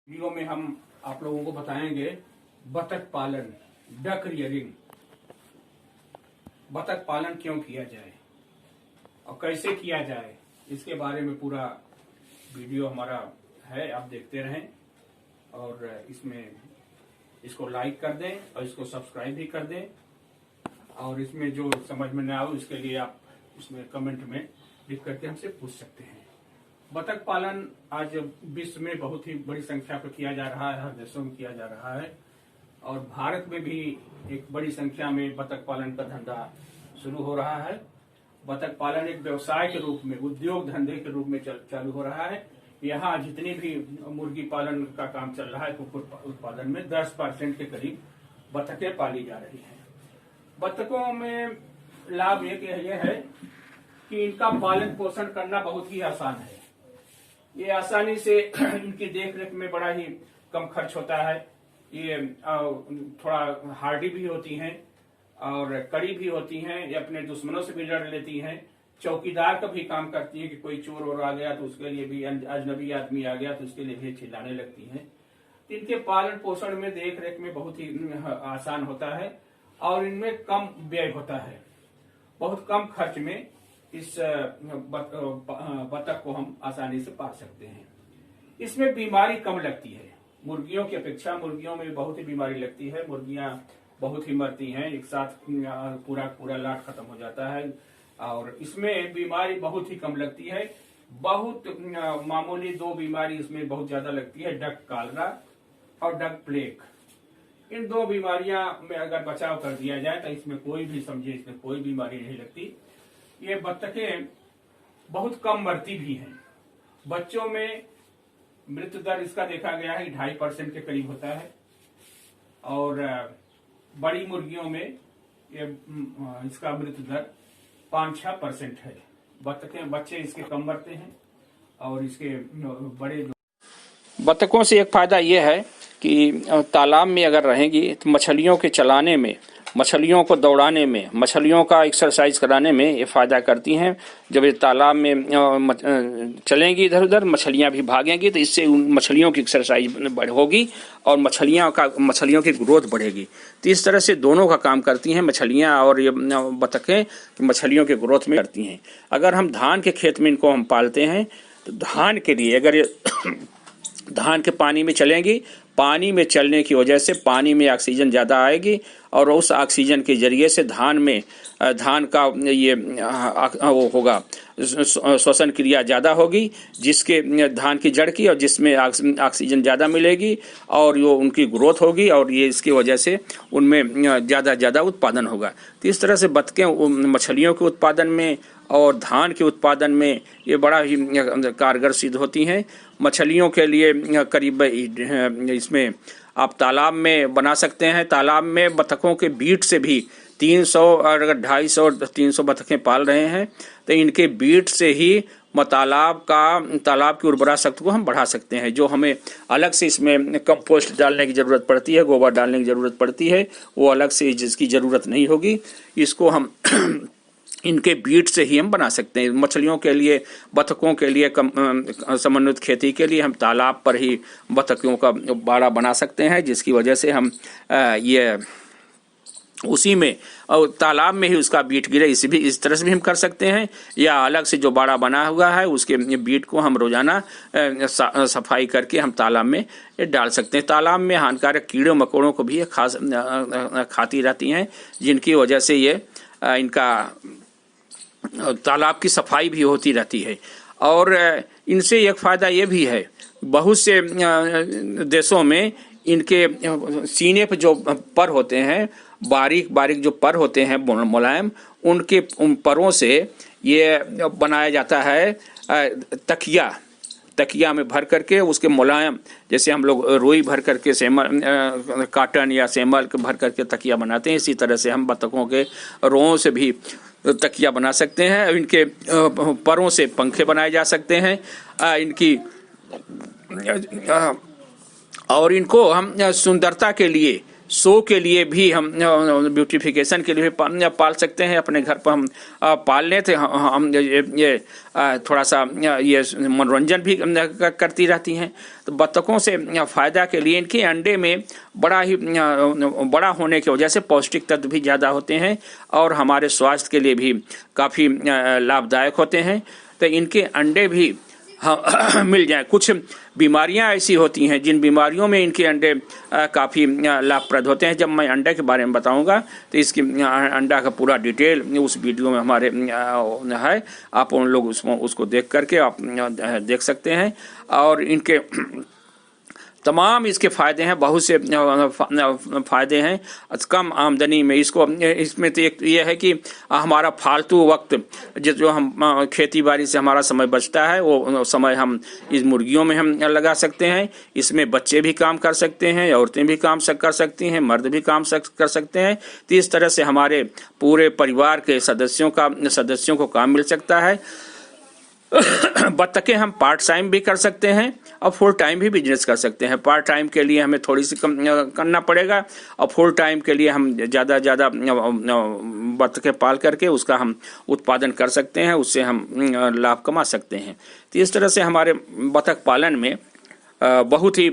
Video में हम आप लोगों को बताएंगे बतख पालन, डक रियरिंग। बतख पालन क्यों किया जाए और कैसे किया जाए, इसके बारे में पूरा वीडियो हमारा है, आप देखते रहें और इसको लाइक कर दें और इसको सब्सक्राइब भी कर दें। और इसमें जो समझ में ना आए उसके लिए आप इसमें कमेंट में लिख करके हमसे पूछ सकते हैं। बतख पालन आज विश्व में बहुत ही बड़ी संख्या पर किया जा रहा है, हर देशों में किया जा रहा है और भारत में भी एक बड़ी संख्या में बतख पालन का धंधा शुरू हो रहा है। बतख पालन एक व्यवसाय के रूप में, उद्योग धंधे के रूप में चालू हो रहा है। यहाँ जितनी भी मुर्गी पालन का काम चल रहा है, कुक्कुट उत्पादन में 10% के करीब बतखें पाली जा रही हैं। बतखों में लाभ ये है कि इनका पालन पोषण करना बहुत ही आसान है। ये आसानी से इनकी देखरेख में बड़ा ही कम खर्च होता है। ये थोड़ा हार्डी भी होती हैं और कड़ी भी होती हैं। ये अपने दुश्मनों से भी लड़ लेती हैं, चौकीदार का भी काम करती है कि कोई चोर और आ गया तो उसके लिए भी, अजनबी आदमी आ गया तो उसके लिए भी चिल्लाने लगती हैं। इनके पालन पोषण में देख रेख में बहुत ही आसान होता है और इनमें कम व्यय होता है। बहुत कम खर्च में इस बतख को हम आसानी से पाल सकते हैं। इसमें बीमारी कम लगती है, मुर्गियों की अपेक्षा मुर्गियों में बहुत ही बीमारी लगती है। मुर्गियां बहुत ही मरती हैं, एक साथ पूरा लाट खत्म हो जाता है और इसमें बीमारी बहुत ही कम लगती है। बहुत मामूली दो बीमारी इसमें बहुत ज्यादा लगती है, डक कालरा और डक प्लेग। इन दो बीमारियां में अगर बचाव कर दिया जाए तो इसमें कोई भी समझे इसमें कोई बीमारी नहीं लगती। ये बतखें बहुत कम मरती भी हैं। बच्चों में मृत्यु दर इसका देखा गया है 2.5% के करीब होता है और बड़ी मुर्गियों में ये इसका मृत्यु दर 5-6% है। बच्चे इसके कम मरते हैं और इसके बड़े। बतखों से एक फायदा यह है कि तालाब में अगर रहेंगी तो मछलियों के चलाने में, मछलियों को दौड़ाने में, मछलियों का एक्सरसाइज कराने में ये फायदा करती हैं। जब ये तालाब में चलेंगी इधर उधर, मछलियां भी भागेंगी तो इससे उन मछलियों की एक्सरसाइज होगी और मछलियों की ग्रोथ बढ़ेगी। तो इस तरह से दोनों का काम करती हैं मछलियां और ये बतखें, मछलियों के ग्रोथ में करती हैं। अगर हम धान के खेत में इनको हम पालते हैं तो धान के लिए अगर धान के पानी में चलेंगी, पानी में चलने की वजह से पानी में ऑक्सीजन ज़्यादा आएगी और उस ऑक्सीजन के जरिए से धान का ये वो होगा, श्वसन क्रिया ज़्यादा होगी, जिसके धान की जड़ की और जिसमें ऑक्सीजन ज़्यादा मिलेगी और वो उनकी ग्रोथ होगी और ये इसकी वजह से उनमें ज़्यादा उत्पादन होगा। तो इस तरह से बतखें मछलियों के उत्पादन में और धान के उत्पादन में ये बड़ा ही कारगर सिद्ध होती हैं। मछलियों के लिए करीब इसमें आप तालाब में बना सकते हैं। तालाब में बतखों के बीट से भी 300 और अगर 250-300 बतखें पाल रहे हैं तो इनके बीट से ही तालाब की उर्वरा शक्ति को हम बढ़ा सकते हैं। जो हमें अलग से इसमें कंपोस्ट डालने की ज़रूरत पड़ती है, गोबर डालने की ज़रूरत पड़ती है, वो अलग से जिसकी ज़रूरत नहीं होगी, इसको हम इनके बीट से ही हम बना सकते हैं। मछलियों के लिए, बतखों के लिए, समन्वित खेती के लिए हम तालाब पर ही बतखों का बाड़ा बना सकते हैं, जिसकी वजह से हम ये उसी में और तालाब में ही उसका बीट गिरे, इस तरह से भी हम कर सकते हैं। या अलग से जो बाड़ा बना हुआ है उसके बीट को हम रोजाना सफाई करके हम तालाब में डाल सकते हैं। तालाब में हानिकारक कीड़े मकोड़ों को भी खास खाती रहती हैं, जिनकी वजह से ये इनका तालाब की सफाई भी होती रहती है। और इनसे एक फ़ायदा ये भी है, बहुत से देशों में इनके सीने पर जो पर होते हैं, बारीक बारीक जो पर होते हैं मुलायम, उनके परों से ये बनाया जाता है तकिया में भर करके उसके मुलायम, जैसे हम लोग रुई भर करके काटन या सेमल भर करके तकिया बनाते हैं, इसी तरह से हम बतखों के रोओं से भी तकिया बना सकते हैं। इनके परों से पंखे बनाए जा सकते हैं। और इनको हम सुंदरता के लिए शो के लिए भी हम ब्यूटिफिकेशन के लिए भी पाल सकते हैं। अपने घर पर हम पाल लें तो हम ये थोड़ा सा ये मनोरंजन भी करती रहती हैं। तो बत्तखों से फ़ायदा के लिए इनके अंडे में बड़ा होने की वजह से पौष्टिक तत्व भी ज़्यादा होते हैं और हमारे स्वास्थ्य के लिए भी काफ़ी लाभदायक होते हैं। तो इनके अंडे भी मिल जाए। कुछ बीमारियां ऐसी होती हैं जिन बीमारियों में इनके अंडे काफ़ी लाभप्रद होते हैं। जब मैं अंडे के बारे में बताऊंगा तो इसकी अंडा का पूरा डिटेल उस वीडियो में हमारे है, आप उन लोग उसको देख करके आप देख सकते हैं। और इनके तमाम इसके फ़ायदे हैं, बहुत से फ़ायदे हैं कम आमदनी में। इसमें तो एक ये है कि हमारा फालतू वक्त जो हम खेती बाड़ी से हमारा समय बचता है वो समय हम इस मुर्गियों में हम लगा सकते हैं। इसमें बच्चे भी काम कर सकते हैं, औरतें भी काम कर सकती हैं, मर्द भी काम कर सकते हैं। तो इस तरह से हमारे पूरे परिवार के सदस्यों को काम मिल सकता है। बत्तखें हम पार्ट टाइम भी कर सकते हैं और फुल टाइम भी बिजनेस कर सकते हैं। पार्ट टाइम के लिए हमें थोड़ी सी कम करना पड़ेगा और फुल टाइम के लिए हम ज़्यादा बत्तखें पाल करके उसका हम उत्पादन कर सकते हैं, उससे हम लाभ कमा सकते हैं। तो इस तरह से हमारे बत्तख पालन में बहुत ही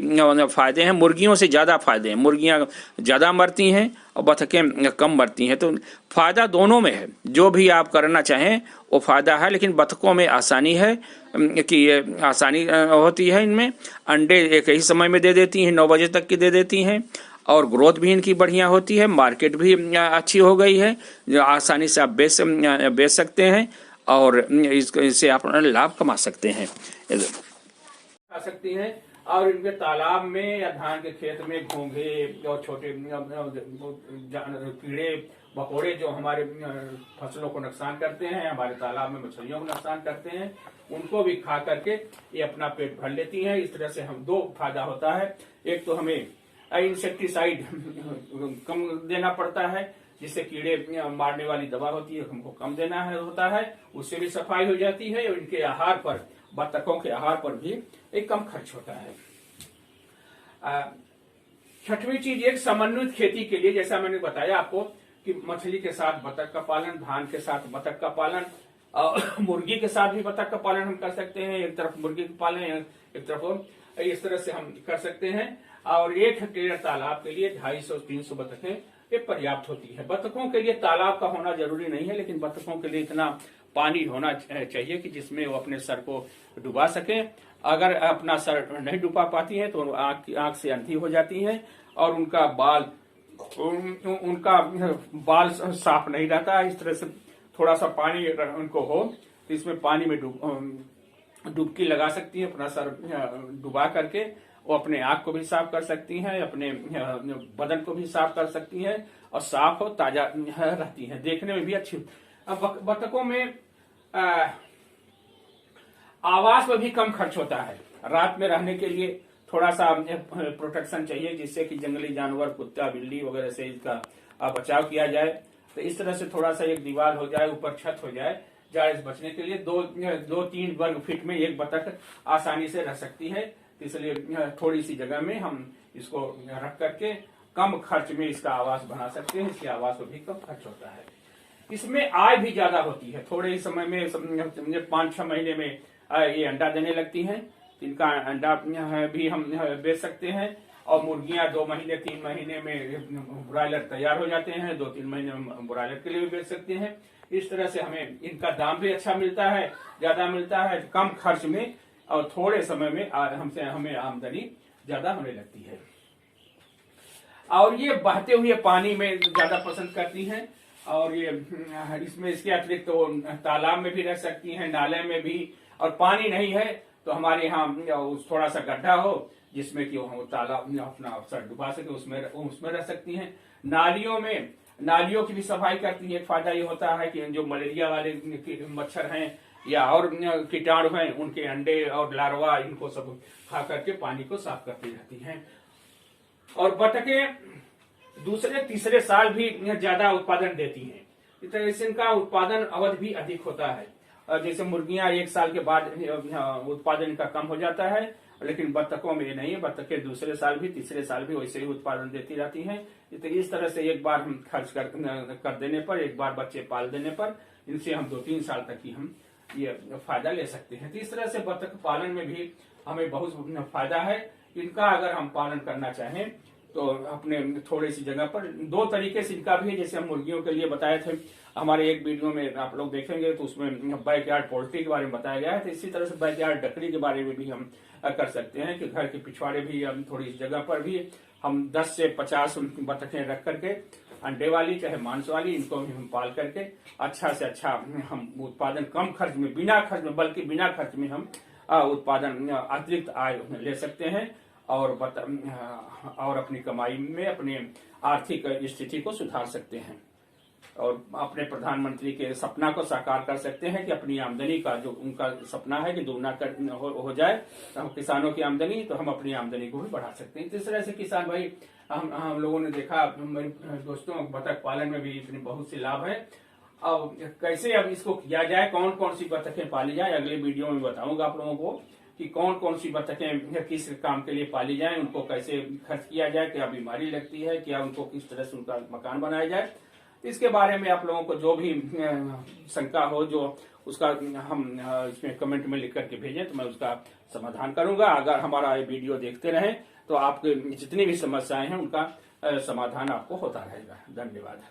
फ़ायदे हैं। मुर्गियों से ज़्यादा फ़ायदे हैं, मुर्गियाँ ज़्यादा मरती हैं और बत्तखें कम मरती हैं। तो फ़ायदा दोनों में है, जो भी आप करना चाहें वो फ़ायदा है। लेकिन बत्तखों में आसानी है कि ये आसानी होती है। इनमें अंडे एक ही समय में दे देती हैं, 9 बजे तक की दे देती हैं और ग्रोथ भी इनकी बढ़िया होती है। मार्केट भी अच्छी हो गई है, जो आसानी से आप बेच सकते हैं और इससे आप लाभ कमा सकते हैं। सकती हैं। और इनके तालाब में या धान के खेत में घोंघे और छोटे कीड़े मकोड़े जो हमारे फसलों को नुकसान करते हैं, हमारे तालाब में मछलियों को नुकसान करते हैं, उनको भी खा करके ये अपना पेट भर लेती हैं। इस तरह से हम दो फायदा होता है। एक तो हमें इंसेक्टिसाइड कम देना पड़ता है, जिससे कीड़े मारने वाली दवा होती है हमको कम देना होता है, उससे भी सफाई हो जाती है। और इनके आहार पर, बत्तखों के आहार पर भी एक कम खर्च होता है। छठवीं चीज, एक समन्वित खेती के लिए, जैसा मैंने बताया आपको कि मछली के साथ बतख का पालन, धान के साथ बतख का पालन, मुर्गी के साथ भी बतख का पालन हम कर सकते हैं। एक तरफ मुर्गी का पालन, एक तरफ इस तरह से हम कर सकते हैं। और 1 हेक्टेयर तालाब के लिए 250-300 बतखें ये पर्याप्त होती है। बतखों के लिए तालाब का होना जरूरी नहीं है, लेकिन बतखों के लिए इतना पानी होना चाहिए कि जिसमें वो अपने सर को डुबा सके। अगर अपना सर नहीं डुबा पाती है तो आंख से अंधी हो जाती है और उनका बाल साफ नहीं रहता। इस तरह से थोड़ा सा पानी अगर उनको हो तो इसमें पानी में डुबकी लगा सकती है, अपना सर डुबा करके वो अपने आंख को भी साफ कर सकती हैं, अपने बदन को भी साफ कर सकती हैं और साफ और ताजा रहती हैं, देखने में भी अच्छी। अब बतखों में आवास में भी कम खर्च होता है। रात में रहने के लिए थोड़ा सा प्रोटेक्शन चाहिए, जिससे कि जंगली जानवर, कुत्ता, बिल्ली वगैरह से इसका बचाव किया जाए। तो इस तरह से थोड़ा सा एक दीवार हो जाए, ऊपर छत हो जाए, जाड़े से बचने के लिए 2-3 वर्ग फीट में एक बतख आसानी से रह सकती है। इसलिए थोड़ी सी जगह में हम इसको रख करके कम खर्च में इसका आवास बना सकते हैं। इसके आवास में भी कम खर्च होता है। इसमें आय भी ज्यादा होती है। थोड़े ही समय में, 5-6 महीने में ये अंडा देने लगती हैं। इनका अंडा भी हम बेच सकते हैं। और मुर्गियां 2 महीने 3 महीने में ब्रॉयलर तैयार हो जाते हैं, 2-3 महीने में ब्रॉयलर के लिए भी बेच सकते हैं। इस तरह से हमें इनका दाम भी अच्छा मिलता है, ज्यादा मिलता है, कम खर्च में और थोड़े समय में हमें आमदनी ज्यादा होने लगती है। और ये बहते हुए पानी में ज्यादा पसंद करती हैं। और ये इसमें इसके अतिरिक्त तो तालाब में भी रह सकती हैं, नाले में भी। और पानी नहीं है तो हमारे यहाँ थोड़ा सा गड्ढा हो जिसमें कि वो तालाब अपना सर डुबा सके, उसमें रह सकती हैं। नालियों की भी सफाई करती है। एक फायदा ये होता है कि जो मलेरिया वाले मच्छर हैं या और कीटाणु हैं, उनके अंडे और लार्वा, इनको सब खा करके पानी को साफ करती रहती हैं। और बतखें दूसरे तीसरे साल भी ज्यादा उत्पादन देती हैं। इस तरह से इनका उत्पादन अवधि भी अधिक होता है। जैसे मुर्गियां 1 साल के बाद उत्पादन इनका कम हो जाता है लेकिन बत्तखों में ये नहीं है। बत्तखें दूसरे साल भी, तीसरे साल भी वैसे ही उत्पादन देती रहती हैं। तो इस तरह से एक बार हम खर्च कर देने पर, एक बार बच्चे पाल देने पर, इनसे हम 2-3 साल तक की हम ये फायदा ले सकते हैं। तो इस तरह से बत्तख पालन में भी हमें बहुत फायदा है। इनका अगर हम पालन करना चाहें तो अपने थोड़ी सी जगह पर 2 तरीके से इनका भी है। जैसे हम मुर्गियों के लिए बताए थे हमारे एक वीडियो में, आप लोग देखेंगे तो उसमें बैकयार्ड पोल्ट्री के बारे में बताया गया है। तो इसी तरह से बैकयार्ड डकरी के बारे में भी हम कर सकते हैं कि घर के पिछवाड़े भी हम थोड़ी जगह पर भी हम 10 से 50 बत्तखें रख करके, अंडे वाली चाहे मांस वाली, इनको भी हम पाल करके अच्छा से अच्छा हम उत्पादन कम खर्च में, बिना खर्च में, बल्कि बिना खर्च में हम उत्पादन अतिरिक्त आय ले सकते हैं और अपनी कमाई में अपने आर्थिक स्थिति को सुधार सकते हैं और अपने प्रधानमंत्री के सपना को साकार कर सकते हैं कि अपनी आमदनी का जो उनका सपना है कि दुगना हो जाए तो किसानों की आमदनी, तो हम अपनी आमदनी को भी बढ़ा सकते हैं। तो इस तरह से किसान भाई हम लोगों ने देखा मेरे दोस्तों, बतख पालन में भी इतने बहुत से लाभ है। अब कैसे अब इसको किया जाए, कौन कौन सी बतखें पाली जाए, अगले वीडियो में बताऊंगा आप लोगों को कि कौन कौन सी बतखें किस काम के लिए पाली जाए, उनको कैसे खर्च किया जाए, क्या बीमारी लगती है, क्या उनको किस तरह से उनका मकान बनाया जाए। इसके बारे में आप लोगों को जो भी शंका हो, जो उसका हम इसमें कमेंट में लिख करके भेजें तो मैं उसका समाधान करूंगा। अगर हमारा ये वीडियो देखते रहें तो आपके जितनी भी समस्याएं हैं उनका समाधान आपको होता रहेगा। धन्यवाद।